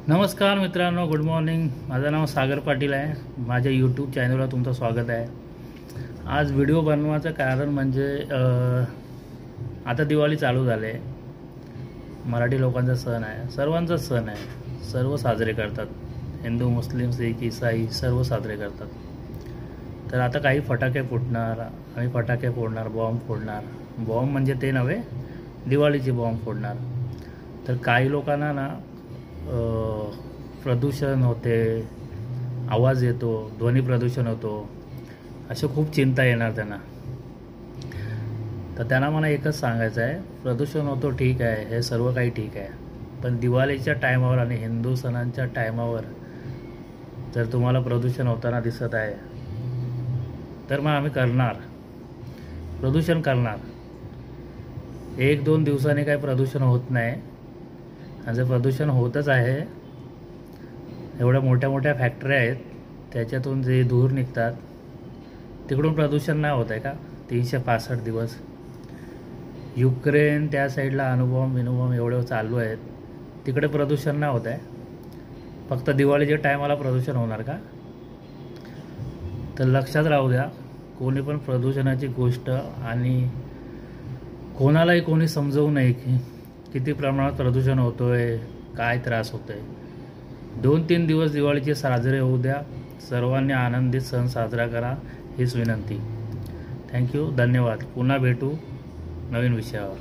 नमस्कार मित्रांनो, good morning. माझं नाव सागर पाटील आहे. माझ्या यूट्यूब चॅनलवर तुमचं स्वागत आहे. आज व्हिडिओ बनवायचं कारण म्हणजे आता दिवाळी चालू झाली आहे. मराठी लोकांचा सण आहे, सर्वांचा सण आहे, सर्व साजरे करतात. हिंदू, मुस्लिम, सिख, ईसाई सर्व साजरे करतात. तर आता काही फटाके फुटणार, आम्ही फटाके फोडणार, बॉम्ब फोडणार. बॉम्ब म्हणजे ते नव्हे, दिवाळीचे बॉम्ब फोडणार. तर काही लोकांना ना प्रदूषण होते, आवाज येतो, ध्वनी प्रदूषण होतो, असे खूप चिंता येणार त्यांना. तर त्यांना मला एकच सांगायचं आहे, प्रदूषण होतो ठीक आहे, हे सर्व काही ठीक आहे, पण दिवाळीच्या टायमावर आणि हिंदू सणांच्या टायमावर जर तुम्हाला प्रदूषण होताना दिसत आहे तर मग आम्ही प्रदूषण करणार. 1-2 दिवसांनी काही प्रदूषण होत नाही. आणि जर प्रदूषण होतच आहे, एवढ्या मोठ्या मोठ्या फॅक्टऱ्या आहेत, त्याच्यातून जे धूर निघतात तिकडून प्रदूषण नाही होत आहे का? 365 दिवस युक्रेन त्या साईडला अणुबॉम्ब एवढं चालू आहेत, तिकडे प्रदूषण नाही होत आहे. फक्त दिवाळीच्या टायमाला प्रदूषण होणार का? तर लक्षात राहू द्या, कोणी पण प्रदूषणाची गोष्ट आणि कोणालाही कोणी समजवू नये की किती प्रमाणात प्रदूषण होतो आहे, काय त्रास होतो आहे. 2-3 दिवस दिवाळीचे साजरे होऊ द्या. सर्वांनी आनंदित सण साजरा करा, हीच विनंती. थँक्यू, धन्यवाद. पुन्हा भेटू नवीन विषयावर.